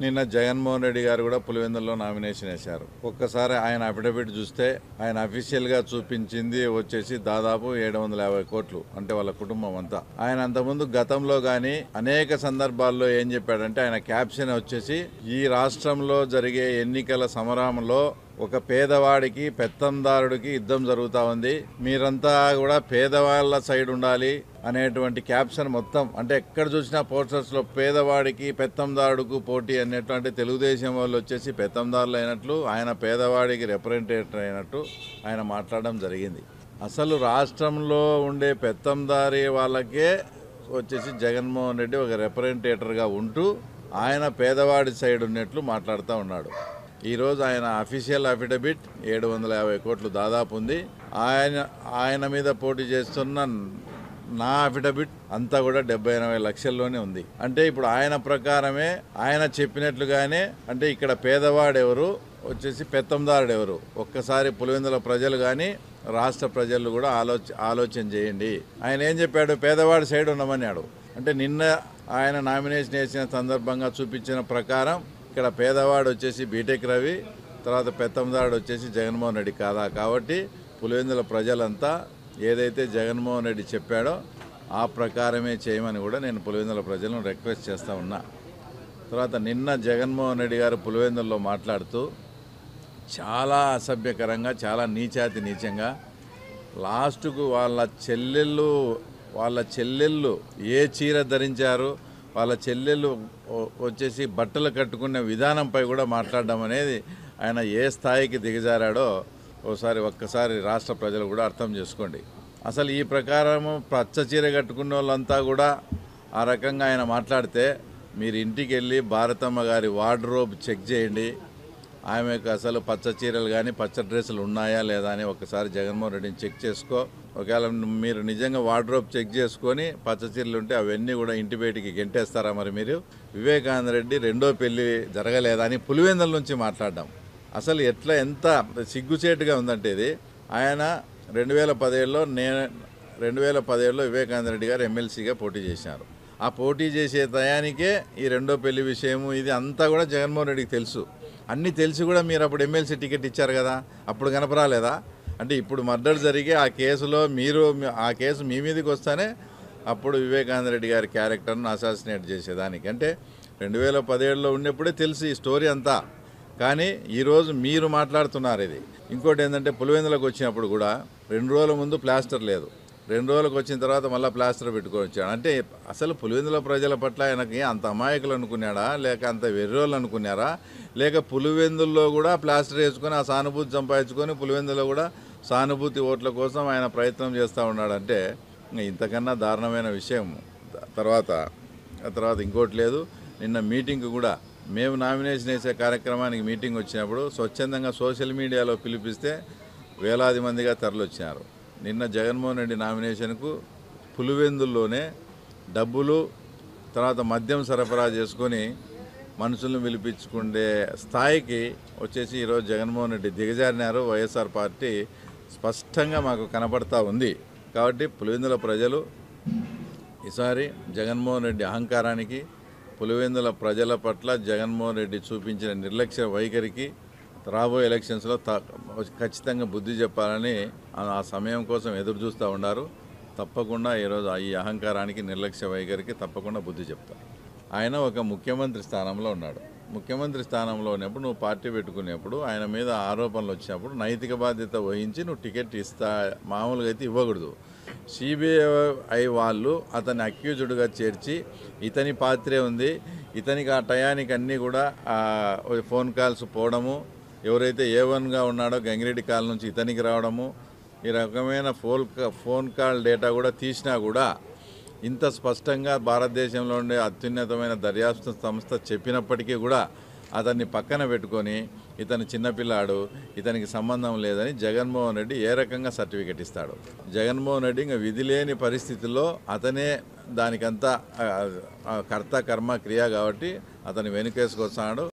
నిన్న జగన్మోహన్ రెడ్డి గారు కూడా పులివెందుల్లో నామినేషన్ వేశారు. ఒక్కసారి ఆయన అఫిడవిట్ చూస్తే ఆయన అఫీషియల్గా చూపించింది వచ్చేసి దాదాపు 750 కోట్లు, అంటే వాళ్ళ కుటుంబం అంతా. ఆయన అంతకుముందు గతంలో కానీ అనేక సందర్భాల్లో ఏం చెప్పాడంటే, ఆయన క్యాప్షన్ వచ్చేసి, ఈ రాష్ట్రంలో జరిగే ఎన్నికల సమరంలో ఒక పేదవాడికి పెత్తందారుడికి యుద్ధం జరుగుతూ ఉంది, మీరంతా కూడా పేదవాళ్ళ సైడ్ ఉండాలి అనేటువంటి క్యాప్షన్ మొత్తం, అంటే ఎక్కడ చూసినా పోస్టర్స్లో పేదవాడికి పెత్తందారుడుకు పోటీ అన్నట్టు, అంటే తెలుగుదేశం వాళ్ళు వచ్చేసి పెత్తందారులు అయినట్లు, ఆయన పేదవాడికి రిప్రజెంటేటివ్ అయినట్టు ఆయన మాట్లాడడం జరిగింది. అసలు రాష్ట్రంలో ఉండే పెత్తందారి వాళ్ళకే వచ్చేసి జగన్మోహన్ రెడ్డి ఒక రిప్రజెంటేటర్గా ఉంటూ ఆయన పేదవాడి సైడ్ ఉన్నట్లు మాట్లాడుతూ ఉన్నాడు. ఈరోజు ఆయన అఫీషియల్ అఫిడవిట్ 750 కోట్లు దాదాపు ఉంది. ఆయన మీద పోటీ చేస్తున్న నా అఫిడవిట్ అంతా కూడా 70-80 లక్షల్లోనే ఉంది. అంటే ఇప్పుడు ఆయన ప్రకారమే ఆయన చెప్పినట్లుగానే, అంటే ఇక్కడ పేదవాడు ఎవరు వచ్చేసి పెత్తందారుడు ఎవరు, ఒక్కసారి పులివెందుల ప్రజలు కానీ రాష్ట్ర ప్రజలు కూడా ఆలోచన చేయండి. ఆయన ఏం చెప్పాడు, పేదవాడి సైడ్ ఉండమన్నాడు. అంటే నిన్న ఆయన నామినేషన్ వేసిన సందర్భంగా చూపించిన ప్రకారం ఇక్కడ పేదవాడు వచ్చేసి బీటెక్ రవి, తర్వాత పెత్తందారుడు వచ్చేసి జగన్మోహన్ రెడ్డి కాదా. కాబట్టి పులివెందుల ప్రజలంతా ఏదైతే జగన్మోహన్ రెడ్డి చెప్పాడో ఆ ప్రకారమే చేయమని కూడా నేను పులివెందుల ప్రజలను రిక్వెస్ట్ చేస్తూ ఉన్నా. తర్వాత నిన్న జగన్మోహన్ రెడ్డి గారు పులివెందుల్లో మాట్లాడుతూ చాలా అసభ్యకరంగా, చాలా నీచంగా, లాస్ట్కు వాళ్ళ చెల్లెళ్ళు ఏ చీర ధరించారు, వాళ్ళ చెల్లెళ్ళు వచ్చేసి బట్టలు కట్టుకున్న విధానంపై కూడా మాట్లాడడం అనేది ఆయన ఏ స్థాయికి దిగజారాడో ఒక్కసారి రాష్ట్ర ప్రజలు కూడా అర్థం చేసుకోండి. అసలు ఈ ప్రకారము పచ్చ చీర కట్టుకున్న వాళ్ళంతా కూడా ఆ రకంగా ఆయన మాట్లాడితే, మీరు ఇంటికి వెళ్ళి భారతమ్మ గారి వార్డ్రోబ్ చెక్ చేయండి. ఆమెకు అసలు పచ్చ చీరలు కానీ పచ్చ డ్రెస్సులు ఉన్నాయా లేదా అని ఒకసారి జగన్మోహన్ రెడ్డిని చెక్ చేసుకో. ఒకవేళ మీరు నిజంగా వార్డ్రోబ్ చెక్ చేసుకొని పచ్చ చీరలు ఉంటే అవన్నీ కూడా ఇంటి బయటికి గెంటేస్తారా? మరి మీరు వివేకానంద రెడ్డి రెండో పెళ్లి జరగలేదా అని పులివెందుల నుంచి మాట్లాడడం అసలు ఎంత సిగ్గుచేటుగా ఉందంటే, ఇది ఆయన 2017లో వివేకానంద రెడ్డి గారు ఎమ్మెల్సీగా పోటీ చేశారు. ఆ పోటీ చేసే టయానికే ఈ రెండో పెళ్లి విషయము ఇది అంతా కూడా జగన్మోహన్ రెడ్డికి తెలుసు. అన్నీ తెలిసి కూడా మీరు అప్పుడు ఎమ్మెల్సీ టికెట్ ఇచ్చారు కదా, అప్పుడు కనపరాలేదా? అంటే ఇప్పుడు మర్డర్ జరిగే ఆ కేసులో ఆ కేసు మీ మీదకి వస్తానే అప్పుడు వివేకానంద రెడ్డి గారి క్యారెక్టర్ను అసాసినేట్ చేసేదానికి, అంటే 2017లో ఉన్నప్పుడే తెలిసి ఈ స్టోరీ అంతా. కానీ ఈరోజు మీరు మాట్లాడుతున్నారు ఇది. ఇంకోటి ఏంటంటే, పులివెందులకు వచ్చినప్పుడు కూడా 2 రోజుల ముందు ప్లాస్టర్ లేదు, 2 రోజులకు వచ్చిన తర్వాత మళ్ళీ ప్లాస్టర్ పెట్టుకొని వచ్చాడు. అంటే అసలు పులివెందుల ప్రజల పట్ల ఆయనకి అంత అమాయకులు అనుకున్నాడా, లేక అంత వెర్రోళ్ళు అనుకున్నారా, లేక పులివెందుల్లో కూడా ప్లాస్టర్ వేసుకొని ఆ సానుభూతి సంపాదించుకొని పులివెందులో కూడా సానుభూతి ఓట్ల కోసం ఆయన ప్రయత్నం చేస్తూ ఉన్నాడంటే ఇంతకన్నా దారుణమైన విషయం. తర్వాత ఇంకోటి లేదు. నిన్న మీటింగ్ కూడా మేము నామినేషన్ వేసే కార్యక్రమానికి మీటింగ్ వచ్చినప్పుడు స్వచ్ఛందంగా సోషల్ మీడియాలో పిలిపిస్తే వేలాది మందిగా తరలివచ్చినారు. నిన్న జగన్మోహన్ రెడ్డి నామినేషన్కు పులివెందుల్లోనే డబ్బులు తర్వాత మద్యం సరఫరా చేసుకొని మనుషులను పిలిపించుకునే స్థాయికి వచ్చేసి ఈరోజు జగన్మోహన్ రెడ్డి దిగజారినారు. వైఎస్ఆర్ పార్టీ స్పష్టంగా మాకు కనపడతా ఉంది. కాబట్టి పులివెందుల ప్రజలు ఈసారి జగన్మోహన్ రెడ్డి అహంకారానికి, పులివెందుల ప్రజల పట్ల జగన్మోహన్ రెడ్డి చూపించిన నిర్లక్ష్య వైఖరికి రాబోయే ఎలక్షన్స్లో ఖచ్చితంగా బుద్ధి చెప్పాలని ఆ సమయం కోసం ఎదురు చూస్తూ ఉన్నారు. తప్పకుండా ఈరోజు ఈ అహంకారానికి, నిర్లక్ష్య వైఖరికి తప్పకుండా బుద్ధి చెప్తారు. ఆయన ఒక ముఖ్యమంత్రి స్థానంలో ఉన్నాడు. ముఖ్యమంత్రి స్థానంలో ఉన్నప్పుడు నువ్వు పార్టీ పెట్టుకునేప్పుడు ఆయన మీద ఆరోపణలు వచ్చినప్పుడు నైతిక బాధ్యత వహించి నువ్వు టికెట్ మామూలుగా అయితే ఇవ్వకూడదు. సిబిఐ వాళ్ళు అతన్ని అక్యూజ్డ్గా చేర్చి ఇతని పాత్రే ఉంది, ఇతనికి ఆ టయానికి అన్నీ కూడా ఫోన్ కాల్స్ పోవడము, ఎవరైతే A1గా ఉన్నాడో గంగిరెడ్డి కాల్ నుంచి ఇతనికి రావడము, ఈ రకమైన ఫోన్ కాల్ డేటా కూడా తీసినా కూడా ఇంత స్పష్టంగా భారతదేశంలో ఉండే అత్యున్నతమైన దర్యాప్తు సంస్థ చెప్పినప్పటికీ కూడా అతన్ని పక్కన పెట్టుకొని ఇతను చిన్నపిల్లాడు, ఇతనికి సంబంధం లేదని జగన్మోహన్ రెడ్డి ఏ రకంగా సర్టిఫికెట్ ఇస్తాడు? జగన్మోహన్ రెడ్డి ఇంకా విధి లేని పరిస్థితుల్లో అతనే దానికంతా కర్త కర్మ క్రియ కాబట్టి అతను వెనుకేసుకొస్తాడు.